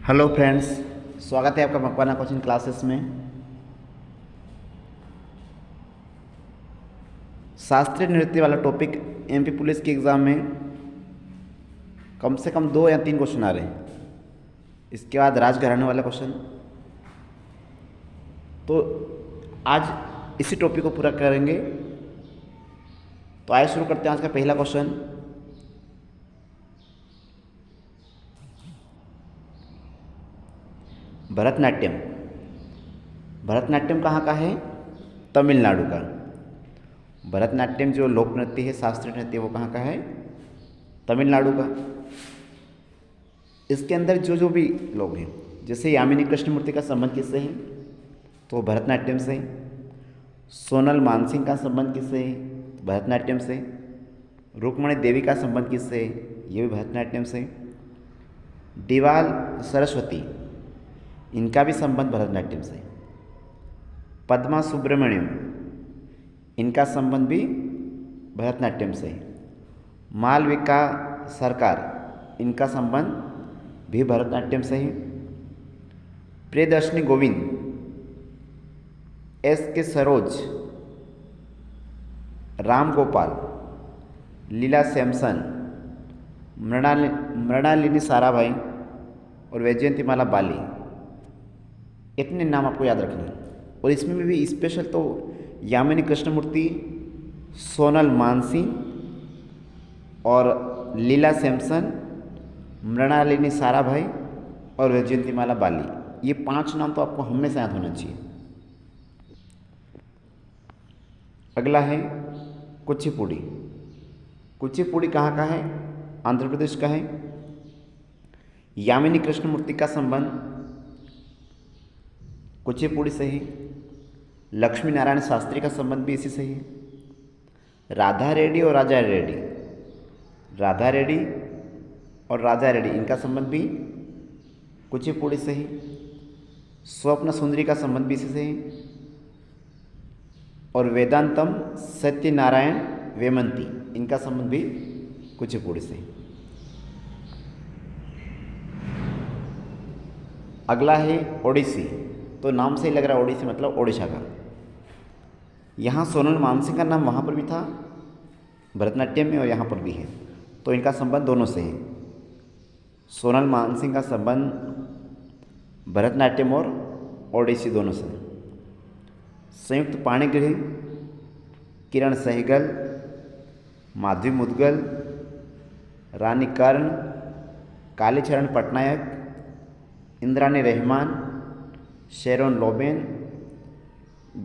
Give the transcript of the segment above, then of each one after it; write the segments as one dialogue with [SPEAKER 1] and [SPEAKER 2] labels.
[SPEAKER 1] Hello friends, स्वागत है आपका मकवाना कोचिंग क्लासेस में। शास्त्रीय नृत्य वाला टॉपिक एमपी पुलिस के एग्ज़ाम में कम से कम 2 या 3 क्वेश्चन आ रहे हैं। इसके बाद राजघराने वाला क्वेश्चन। तो आज इसी टॉपिक को पूरा करेंगे। तो आइए शुरू करते हैं आज का पहला क्वेश्चन। भरतनाट्यम। भरतनाट्यम कहाँ का है? तमिलनाडु का। भरतनाट्यम जो लोक नृत्य है, शास्त्रीय नृत्य, वो कहाँ का है? तमिलनाडु का। इसके अंदर जो जो भी लोग हैं, जैसे यामिनी कृष्णमूर्ति का संबंध किससे है? तो भरतनाट्यम से। सोनल मानसिंह का संबंध किससे है? भरतनाट्यम से। रुक्मणी देवी का संबंध किससे है? ये भी भरतनाट्यम से। डिवाल सरस्वती, इनका भी संबंध भरतनाट्यम से। पद्मा सुब्रमण्यम, इनका संबंध भी भरतनाट्यम से। मालविका सरकार, इनका संबंध भी भरतनाट्यम से है। प्रियदर्शनी गोविंद, एस के सरोज, राम गोपाल, लीला सैमसन, मृणालिनी साराभाई और वैजयंतीमाला बाली, इतने नाम आपको याद रखने हैं। और इसमें भी स्पेशल तो यामिनी कृष्णमूर्ति, सोनल मानसिंह और लीला सैमसन, मृणालिनी साराभाई और वैजयंतीमाला बाली, ये 5 नाम तो आपको हमेशा याद होना चाहिए। अगला है कुचिपुड़ी। कुचिपुड़ी कहाँ का है? आंध्र प्रदेश का है। यामिनी कृष्णमूर्ति का संबंध कुचिपुड़ी से ही। लक्ष्मी नारायण शास्त्री का संबंध भी इसी से ही। राधा रेड्डी और राजा रेड्डी, राधा रेड्डी और राजा रेड्डी, इनका संबंध भी कुचिपुड़ी से ही। स्वप्न सुंदरी का संबंध भी इसी से ही। और वेदांतम सत्यनारायण वेमंती, इनका संबंध भी कुचिपुड़ी से। अगला है ओडिसी। तो नाम से ही लग रहा है ओडिसी मतलब ओडिशा का। यहाँ सोनल मानसिंह का नाम वहाँ पर भी था भरतनाट्यम में, और यहाँ पर भी है। तो इनका संबंध दोनों से है। सोनल मानसिंह का संबंध भरतनाट्यम और ओडिसी दोनों से। संयुक्त पाणिग्रही, किरण सहगल, माधवी मुदगल, रानी कर्ण, कालीचरण पटनायक, इंद्रानी रहमान, शेरोन लोबेन,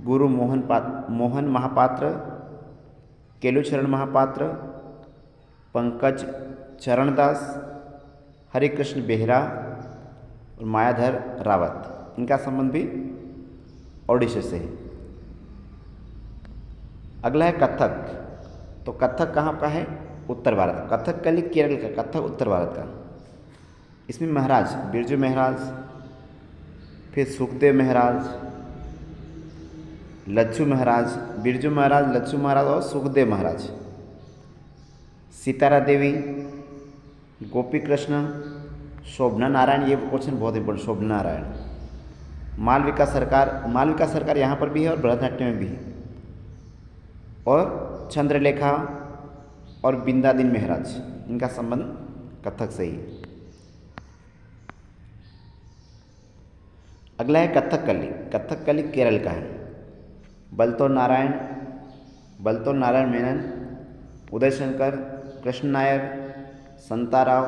[SPEAKER 1] गुरु मोहन महापात्र, केलुचरण महापात्र, पंकज चरणदास, हरिकृष्ण बेहरा और मायाधर रावत, इनका संबंध भी ओडिशा से है। अगला है कथक। तो कथक कहाँ का है? उत्तर भारत। कथकली केरल का, कथक उत्तर भारत का। इसमें महाराज बिरजू महाराज, फिर सुखदेव महाराज, लच्छू महाराज, बिरजू महाराज, लच्छू महाराज और सुखदेव महाराज, सितारा देवी, गोपी कृष्ण, शोभना नारायण, ये क्वेश्चन बहुत इंपॉर्टेंट, शोभना नारायण, मालविका सरकार यहाँ पर भी है और भरतनाट्यम में भी है। और चंद्रलेखा और बिंदादिन महाराज, इनका संबंध कथक से ही है। अगला है कथकली। कथकली केरल का है। बलतोर नारायण मेनन, उदय शंकर, कृष्ण नायर, संताराव,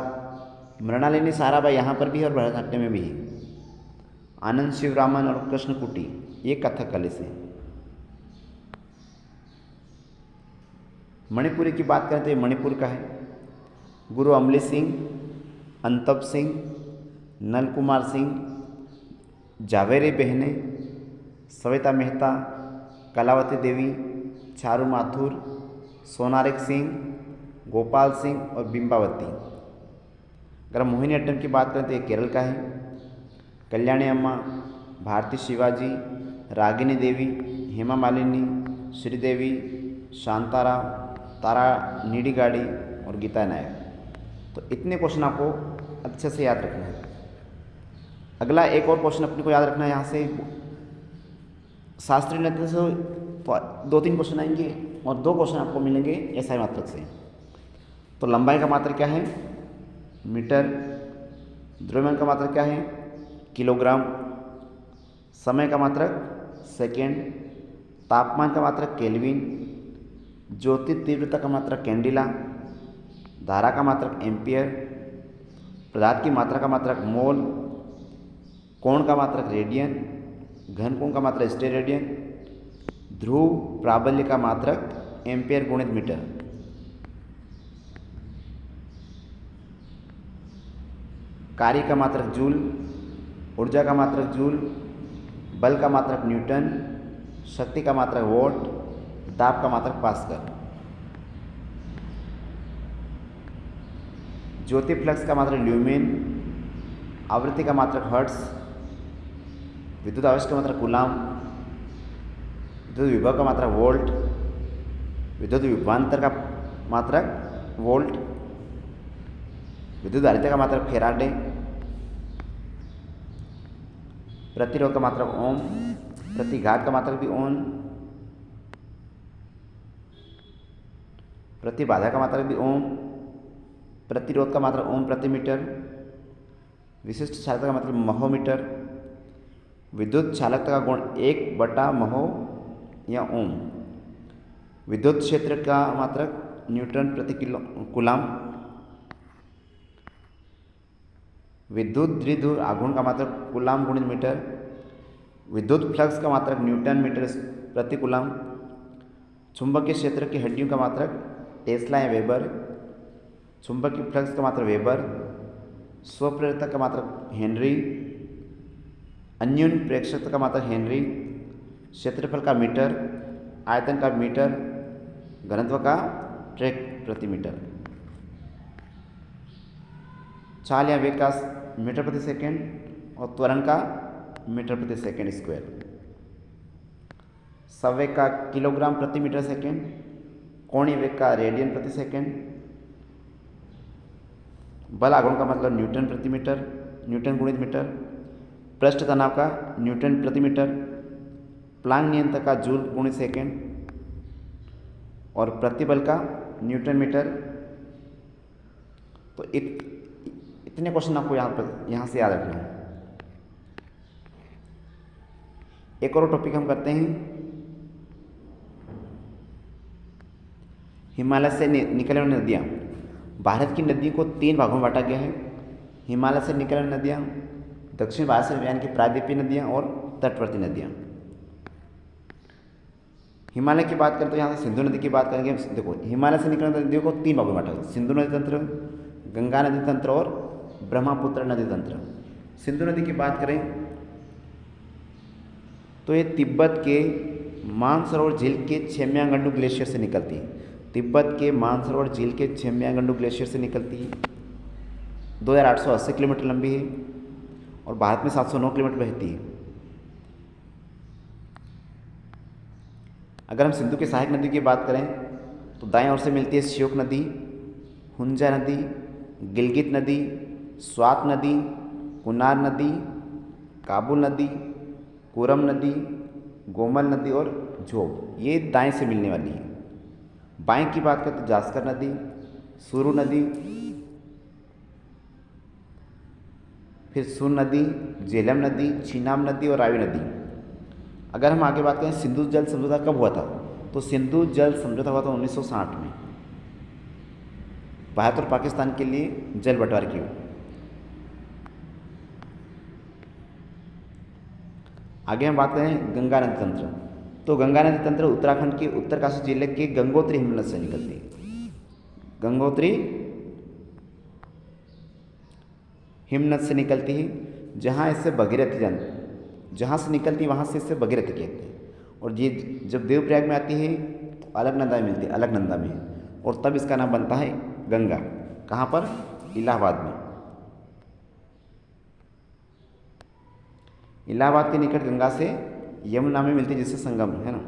[SPEAKER 1] मृणालिनी साराभाई यहाँ पर भी है और भरतनाट्यम में भी है। आनंद शिवरामन और कृष्ण कुटी, ये कथकली से। मणिपुरी की बात करें तो ये मणिपुर का है। गुरु अमली सिंह, अंतप सिंह, नल कुमार सिंह, जावेरी बहने, सविता मेहता, कलावती देवी, चारू माथुर, सोनारिक सिंह, गोपाल सिंह और बिंबावती। अगर मोहिनीअट्टम की बात करें तो ये केरल का है। कल्याणी अम्मा, भारती शिवाजी, रागिनी देवी, हेमा मालिनी, श्रीदेवी, शांताराव, तारा नीडिगाड़ी और गीता नायक। तो इतने क्वेश्चन आपको अच्छे से याद रखना है। अगला एक और क्वेश्चन अपने को याद रखना है यहाँ से, शास्त्रीय नृत्य से तो 2-3 क्वेश्चन आएंगे और 2 क्वेश्चन आपको मिलेंगे एसआई मात्रक से। तो लंबाई का मात्रक क्या है? मीटर। द्रव्यमान का मात्रक क्या है? किलोग्राम। समय का मात्रक सेकेंड। तापमान का मात्रक केल्विन। ज्योति तीव्रता का मात्रक कैंडिला। धारा का मात्रक एम्पियर। पदार्थ की मात्रा का मात्रक मोल। कोण का मात्रक रेडियन। घन कोण का मात्रक स्टेरेडियन। ध्रुव प्राबल्य का मात्रक एम्पियर गुणित मीटर। कार्य का मात्रक जूल। ऊर्जा का मात्रक जूल। बल का मात्रक न्यूटन। शक्ति का मात्रक वोल्ट। दाब का मात्रक पास्कल। ज्योति फ्लक्स का मात्रक ल्यूमेन। आवृत्ति का मात्रक हर्ट्ज। विद्युत आवेश का मात्रक कूलाम। विद्युत विभव का मात्रक वोल्ट। विद्युत विभवांतर का मात्रक वोल्ट। विद्युत धारिता का मात्रक फेराडे। प्रतिरोध का मात्रक ओम। प्रतिघात का मात्रक भी ओम। प्रतिबाधा का मात्रक भी ओम। प्रतिरोध का मात्रक ओम प्रति मीटर। विशिष्ट चालकता का मतलब महोमीटर। विद्युत चालकता का गुण 1/महो या ओम। विद्युत क्षेत्र का मात्रक न्यूटन प्रति कूलाम। विद्युत द्विध्रुव आघूर्ण का मात्रक कूलाम गुणित मीटर। विद्युत फ्लक्स का मात्रक न्यूटन मीटर प्रति कूलाम। चुंबकीय क्षेत्र की हड्डियों का मात्रक टेस्ला या वेबर। चुंबकीय फ्लक्स का मात्रक वेबर। स्वप्रेरकता का मात्रक हेनरी। अन्यून प्रेक्षकता का मात्रक हेनरी। क्षेत्रफल का मीटर। आयतन का मीटर। घनत्व का ट्रेक प्रति मीटर। चाल या वेग का मीटर प्रति सेकेंड और त्वरण का मीटर प्रति सेकेंड स्क्वायर। संवेग का किलोग्राम प्रति मीटर सेकेंड। कोणीय वेग का रेडियन प्रति सेकेंड। बल आघूर्ण का मतलब न्यूटन प्रति मीटर, न्यूटन गुणित मीटर। पृष्ठ तनाव का न्यूटन प्रति मीटर। प्लांक नियंत्रक का जूल गुणित सेकेंड और प्रतिबल का न्यूटन मीटर। तो इतने क्वेश्चन आपको यहाँ से याद रखना है। एक और टॉपिक हम करते हैं, हिमालय से निकलने वाली नदियाँ। भारत की नदियों को 3 भागों में बांटा गया है। हिमालय से निकलने वाली नदियाँ, दक्षिण भारत से यानी कि प्रायद्वीपीय नदियाँ और तटवर्ती नदियाँ। हिमालय की बात करें तो यहाँ से सिंधु नदी की बात करेंगे। देखो, हिमालय से निकलने वाली नदियों को 3 भागों में बांटा गया, सिंधु नदी तंत्र, गंगा नदी तंत्र और ब्रह्मपुत्र नदी तंत्र। सिंधु नदी की बात करें तो ये तिब्बत के मानसरोवर झील के छेम्यांगंडू ग्लेशियर से निकलती है। तिब्बत के मानसरोवर झील के छेम्यांगंडू ग्लेशियर से निकलती है। 2880 किलोमीटर लंबी है और भारत में 709 किलोमीटर बहती है। अगर हम सिंधु की सहायक नदी की बात करें तो दाएं ओर से मिलती है श्योक नदी, हुंजा नदी, गिलगित नदी, स्वात नदी, कुनार नदी, काबुल नदी, कोरम नदी, गोमल नदी और झोब। ये दाएं से मिलने वाली है। बाएं की बात करें तो जास्कर नदी, सुरु नदी, फिर सुन नदी, झेलम नदी, चीनाब नदी और रावी नदी। अगर हम आगे बात करें सिंधु जल समझौता कब हुआ था, तो सिंधु जल समझौता हुआ था 1960 में। भारत और पाकिस्तान के लिए जल बंटवारे की। आगे हम बात करें गंगा नदी तंत्र। तो गंगा नदी तंत्र उत्तराखंड के उत्तरकाशी जिले के गंगोत्री हिमनद से निकलती है। गंगोत्री हिमनद से निकलती है, जहाँ इससे भगीरथी जहाँ से निकलती है वहाँ से इससे भगीरथी कहते हैं। और ये जब देवप्रयाग में आती है तो अलकनंदा में मिलती है, अलकनंदा में, और तब इसका नाम बनता है गंगा। कहाँ पर? इलाहाबाद में। इलाहाबाद के निकट गंगा से यमुना में मिलती है, जिससे संगम है ना।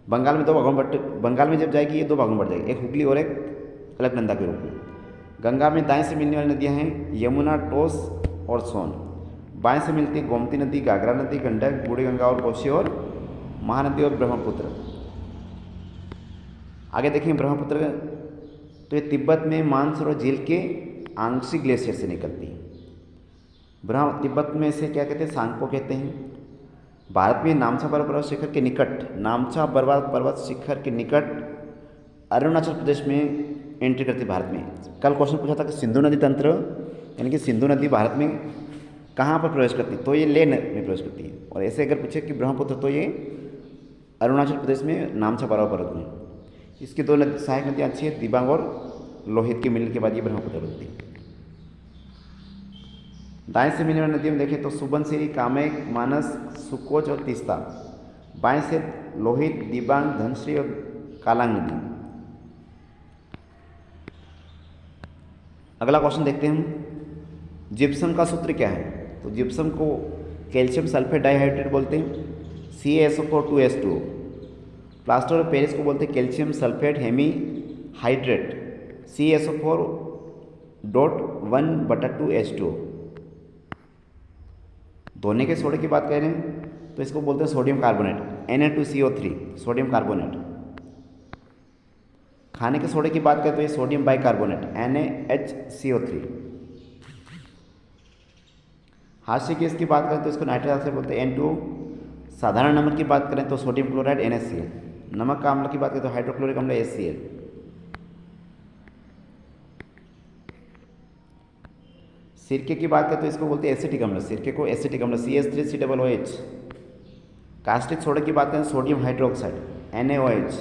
[SPEAKER 1] बंगाल में 2 भागों में बंगाल में जब जाएगी ये 2 भागों में बढ़ जाएगी, एक हुगली और एक अलकनंदा के रूप में। गंगा में दाएं से मिलने वाली नदियां हैं यमुना, टोस और सोन। बाएं से मिलती है गोमती नदी, घाघरा नदी, गंडक, बूढ़ी गंगा और कोसी, और महानदी और ब्रह्मपुत्र। आगे देखें ब्रह्मपुत्र, तो ये तिब्बत में मानसरोवर झील के आंशिक ग्लेशियर से निकलती है। तिब्बत में से क्या कहते हैं, सांगपो कहते हैं। भारत में नामचा पर्वत शिखर के निकट, नामचा पर्वत शिखर के निकट अरुणाचल प्रदेश में एंट्री करती है भारत में। कल क्वेश्चन पूछा था कि सिंधु नदी तंत्र, यानी कि सिंधु नदी भारत में कहाँ पर प्रवेश करती है, तो ये लेह में प्रवेश करती है। और ऐसे अगर पूछे कि ब्रह्मपुत्र, तो ये अरुणाचल प्रदेश में नामचा पर्वत में। इसकी दो सहायक नदियाँ अच्छी है, दिबांग और लोहित के मिलने के बाद ये ब्रह्मपुत्र बनती है। दाएं से मिलने वाली नदियों में देखें तो सुबनसिरी, कामेक, मानस, सुकोच और तीस्ता। बाएं से लोहित, दिबांग, धनश्री और कालांग नदी। अगला क्वेश्चन देखते हैं हम, जिप्सम का सूत्र क्या है। तो जिप्सम को कैल्शियम सल्फेट डाइहाइड्रेट बोलते हैं, CaSO4 2H2O। Plaster of Paris को बोलते हैं calcium sulphate Hemy hydrate, CaSO4.1/2H2O। धोने के सोडे की बात करें तो इसको बोलते हैं sodium carbonate, Na2CO3, sodium carbonate. खाने के सोडे की बात करें तो ये सोडियम बाइकार्बोनेट, NaHCO3। हास्य गैस की बात करें तो इसको नाइट्रिक ऑक्साइड बोलते हैं, N2O। साधारण नमक की बात करें तो सोडियम क्लोराइड, NaCl। नमक का अम्ल की बात करें तो हाइड्रोक्लोरिक अम्ल, HCl। सिरके की बात करें तो इसको बोलते हैं एसिटिक अम्ल, सिरके को एसिटिक अम्ल, CH3COOH। कास्टिक सोडा की बात करें sodium hydroxide, NaOH।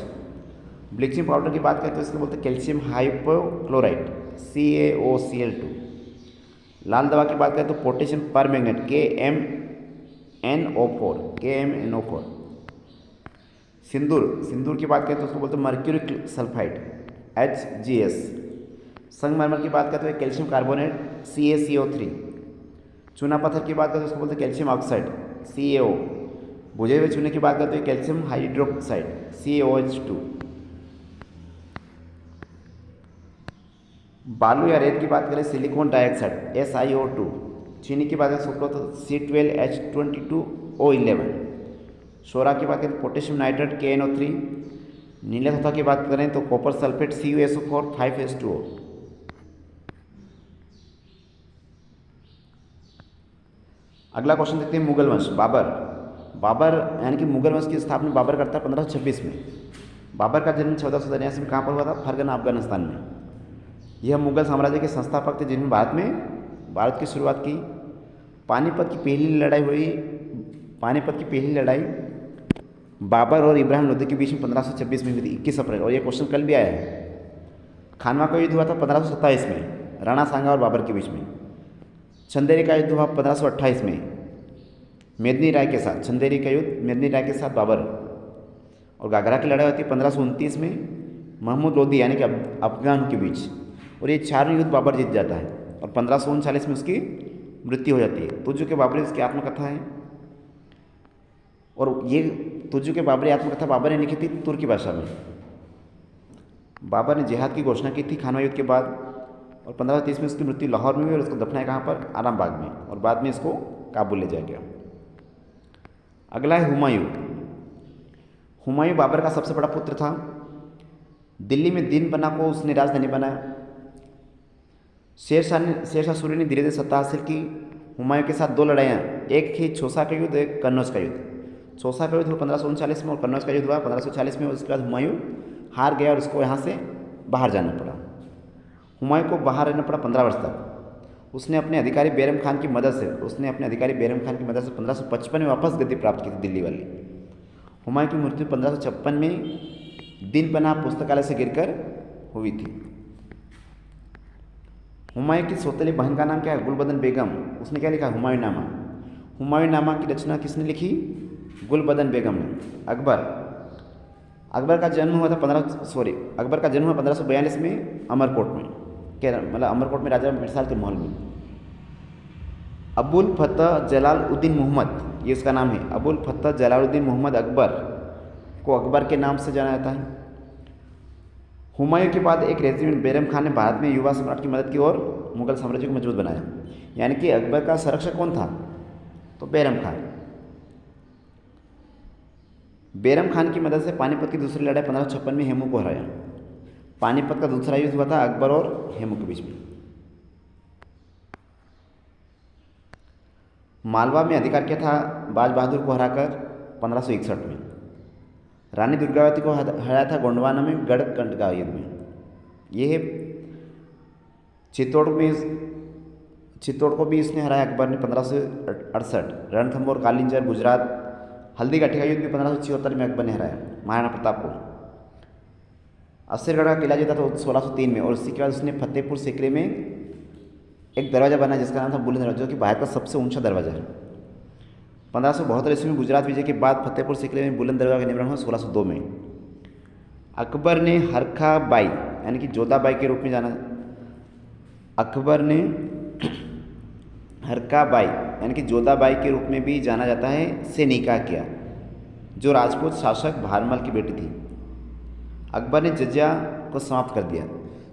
[SPEAKER 1] Bleaching powder की बात करें तो इसको बोलते हैं कैल्शियम हाइपोक्लोराइड, CaOCl2। लाल दवा की बात करें तो पोटेशियम परमैंगनेट, KMNO4। सिंदूर की बात करें तो उसको बोलते हैं मर्क्यूरी सल्फाइड, HGS। संगमरमर की बात करें तो कैल्शियम कार्बोनेट, CaCO3। चूना पत्थर की बात करें तो उसको बोलते हैं कैल्शियम ऑक्साइड, CaO। बुझे हुए चूने की बात करें तो कैल्शियम हाइड्रोक्साइड, CaOH2। बालू या रेत की बात करें सिलिकॉन डाइऑक्साइड, SiO2। चीनी की बात करें सुक्रोज तो C12H22O11। सोरा की बात करें पोटेशियम नाइट्रेट, KNO3। नीले धातु की बात करें तो कॉपर सल्फेट, CuSO4 5H2O। अगला क्वेश्चन देखते हैं मुगल वंश, बाबर यानी कि मुगल वंश की स्थापना बाबर करता है 1526 में। बाबर का जन्म 1483 में कहाँ पर हुआ था, फरगना अफगानिस्तान में। यह मुगल साम्राज्य के संस्थापक थे जिन्होंने भारत की शुरुआत की। पानीपत की पहली लड़ाई बाबर और इब्राहिम लोदी के बीच में 1526 में हुई थी, 21 अप्रैल। और ये क्वेश्चन कल भी आया है। खानवा का युद्ध हुआ था 1527 में, राणा सांगा और बाबर के बीच में। चंदेरी का युद्ध हुआ 1528 में मेदिनी राय के साथ, चंदेरी का युद्ध मेदिनी राय के साथ बाबर। और घाघरा की लड़ाई होती है 1529 में महमूद लोदी यानी कि अफगान के बीच। और ये चारों युद्ध बाबर जीत जाता है और 1539 में उसकी मृत्यु हो जाती है। तुजु के बाबरी उसकी आत्मकथा है। और ये तुजु के बाबरी आत्मकथा बाबर ने लिखी थी तुर्की भाषा में। बाबर ने जिहाद की घोषणा की थी खानवा युद्ध के बाद। और 1530 में उसकी मृत्यु लाहौर में हुई और उसको दफनाया कहाँ पर, आरामबाग में। और बाद में इसको काबुल ले जाया गया। अगला है हुमायूं। हुमायूं बाबर का सबसे बड़ा पुत्र था। दिल्ली में दीन बना को उसने राजधानी बनाया। शेरशाह सूरी ने धीरे धीरे सत्ता हासिल की। हुमायूं के साथ दो लड़ाइयाँ, एक थी छोसा का युद्ध, एक कन्नौज का युद्ध। छोसा का युद्ध हुआ 1539 में और कन्नौज का युद्ध हुआ 1540 में। उसके बाद हुमायूं हार गया और उसको यहाँ से बाहर जाना पड़ा। हुमायूं को बाहर रहना पड़ा 15 वर्ष तक। उसने अपने अधिकारी बैरम खान की मदद से 1555 में वापस गद्दी प्राप्त की थी दिल्ली वाली। हुमायूं की मृत्यु 1556 में दिन बना पुस्तकालय से गिरकर हुई थी। हुमायूं की सौतेली बहन का नाम क्या है, गुलबदन बेगम। उसने क्या लिखा, हुमायूंनामा। हुमायूंनामा की रचना किसने लिखी, गुलबदन बेगम ने। अकबर का जन्म हुआ 1542 में अमरकोट में, अमरकोट में राजा मिर्साल के महल में। अबुल फतह जलालुद्दीन मोहम्मद, ये उसका नाम है। अबुल फतह जलालुद्दीन मोहम्मद अकबर को अकबर के नाम से जाना जाता है। हुमायूं के बाद एक रेजिमेंट बैरम खान ने भारत में युवा सम्राट की मदद की और मुगल साम्राज्य को मजबूत बनाया। यानी कि अकबर का संरक्षक कौन था, तो बैरम खान। बैरम खान की मदद से पानीपत की दूसरी लड़ाई 1556 में हेमू को हराया। पानीपत का दूसरा युद्ध हुआ था अकबर और हेमू के बीच में। मालवा में अधिकार किया था बाज बहादुर को हराकर 1561 में। रानी दुर्गावती को हराया था गोंडवाना में गढ़कंड का युद्ध में। ये चित्तौड़ को भी इसने हराया अकबर ने 1568। रणथंभौर, कालिंजर, गुजरात, हल्दीघाटी का युद्ध भी 1576 में अकबर ने हराया महाराणा प्रताप को। अस्सीरगढ़ का किला जीता था 1603 में, और उसके बाद उसने फतेहपुर सीकरी में एक दरवाज़ा बनाया जिसका नाम था बुलंद दरवाजा, जो कि भारत का सबसे ऊंचा दरवाजा है। 1572 ईस्वी में गुजरात विजय के बाद फतेहपुर सीकरी में बुलंद दरवाजा का निर्माण हुआ 1602 में। अकबर ने हरखा बाई यानी कि जोधाबाई के रूप में जाना अकबर ने हरका बाई यानी कि जोधाबाई के रूप में भी जाना जाता है से निकाह किया, जो राजपूत शासक भारमल की बेटी थी। अकबर ने जजिया को समाप्त कर दिया।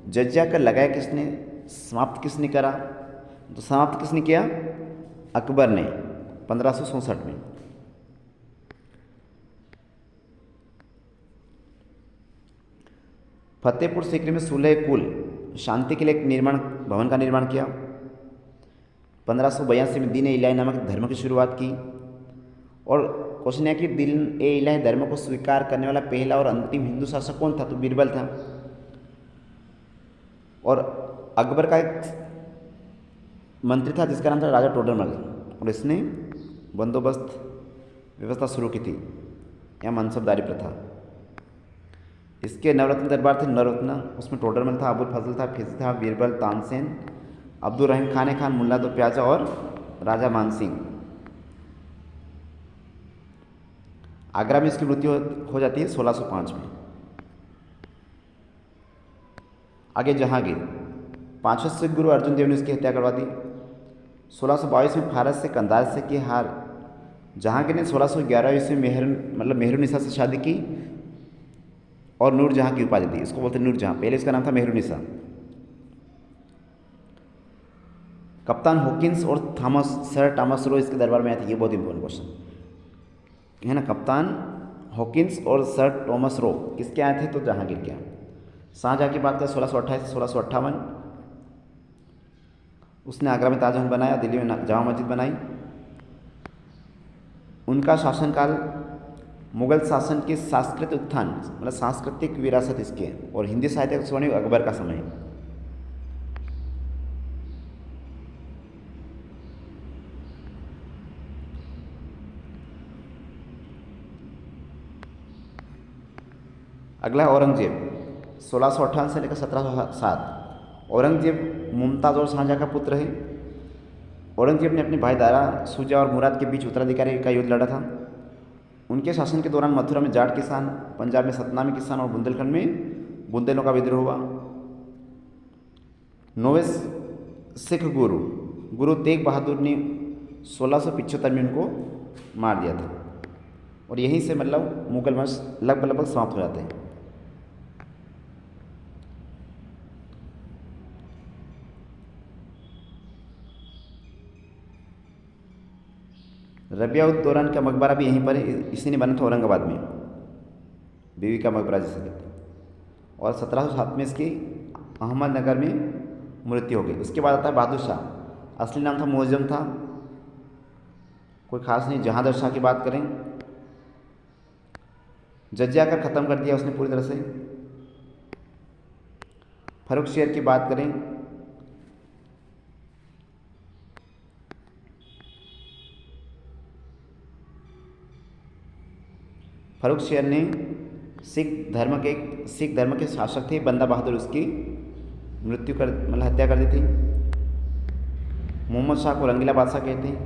[SPEAKER 1] जजिया कर लगाया किसने, समाप्त किसने करा? तो समाप्त किसने किया? अकबर ने 1567 में। फतेहपुर सीकरी में सुलह कुल शांति के लिए एक भवन का निर्माण किया। 1582 में दीन ए इलाही नामक धर्म की शुरुआत की। और क्वेश्चन है कि दीन ए इलाही धर्म को स्वीकार करने वाला पहला और अंतिम हिंदू शासक कौन था? तो बीरबल था। और अकबर का एक मंत्री था जिसका नाम था राजा टोडरमल, और इसने बंदोबस्त व्यवस्था शुरू की थी या मनसबदारी प्रथा। इसके नवरत्न दरबार थे, नवरत्न, उसमें टोडरमल था, अबुल फजल था, फिजी था, बीरबल, तानसेन, अब्दुल रहीम खान, मुल्ला दो प्याजा और राजा मानसिंह। आगरा में इसकी मृत्यु हो जाती है 1605 में। आगे जहांगीर, 5वें सिख गुरु अर्जुन देव ने उसकी हत्या करवा दी। 1622 में फारस से कंधार से की हार जहांगीर ने 1611 ईस्वी में मेहरुनिसा से शादी की और नूरजहां की उपाधि दी। इसको बोलते नूरजहां, पहले इसका नाम था मेहरुनिसा। कप्तान हॉकिंस और सर थॉमस रो इसके दरबार में आए थे। ये बहुत इंपॉर्टेंट क्वेश्चन है ना। कप्तान हॉकिंस और सर थॉमस रो किसके आए थे? तो जहांगीर के। शाहजहाँ की बात करें 1628 से 1658, उसने आगरा में ताजमहल बनाया, दिल्ली में जामा मस्जिद बनाई। उनका शासनकाल मुगल शासन के सांस्कृतिक उत्थान सांस्कृतिक विरासत इसकी है, और हिंदी साहित्य का स्वर्णिम अकबर का समय। अगला औरंगजेब, 1658 से लेकर 1707। औरंगजेब मुमताज़ और शाहजहाँ का पुत्र है। औरंगजेब ने अपने भाई दारा शुजा और मुराद के बीच उत्तराधिकारी का युद्ध लड़ा था। उनके शासन के दौरान मथुरा में जाट किसान, पंजाब में सतनामी किसान और बुंदेलखंड में बुंदेलों का विद्रोह हुआ। 9वें सिख गुरु तेग बहादुर ने 1675 में उनको मार दिया था, और यहीं से मुगल वंश लगभग समाप्त हो जाते हैं। रबिया उद दौरान का मकबरा भी यहीं पर है, इसी ने बना था औरंगाबाद में, बीवी का मकबरा जिसे कहते हैं। और 1707 में इसकी अहमदनगर में मृत्यु हो गई। उसके बाद आता है बहादुर शाह, असली नाम था मुअज्जम था, कोई खास नहीं। जहांदर शाह की बात करें, जजिया कर ख़त्म कर दिया उसने पूरी तरह से। फर्रुख शेर की बात करें, फर्रुख शेर ने सिख धर्म के शासक थे, बंदा बहादुर उसकी हत्या कर दी थी। मोहम्मद शाह को रंगीला बादशाह कहते हैं।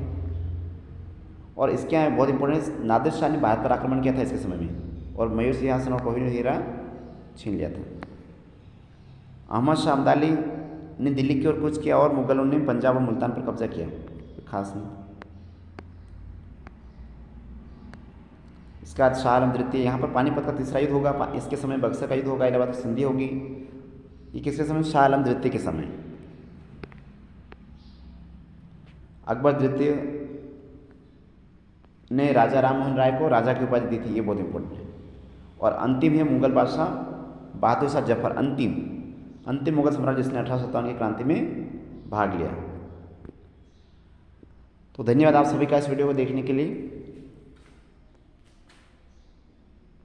[SPEAKER 1] और इसके यहाँ बहुत इंपॉर्टेंट है, नादिर शाह ने भारत पर आक्रमण किया था इसके समय में, और मयूर सिंहासन और कोहिनूर हीरा छीन लिया था। अहमद शाह अब्दाली ने दिल्ली की ओर कूच किया और मुगलों ने पंजाब और मुल्तान पर कब्जा किया, खास नहीं। इसके बाद शाह आलम द्वितीय, यहाँ पर पानीपत का तीसरा युद्ध होगा। इसके समय बक्सर का युद्ध होगा, इलाहाबाद की संधि होगी। ये किसके समय? शाह आलम द्वितीय के समय। अकबर द्वितीय ने राजा राम मोहन राय को राजा की उपाधि दी थी, ये बहुत इंपॉर्टेंट है। और अंतिम है मुगल बादशाह बहादुर शाह जफर, अंतिम मुगल सम्राट जिसने 1857 की क्रांति में भाग लिया। तो धन्यवाद आप सभी का इस वीडियो को देखने के लिए।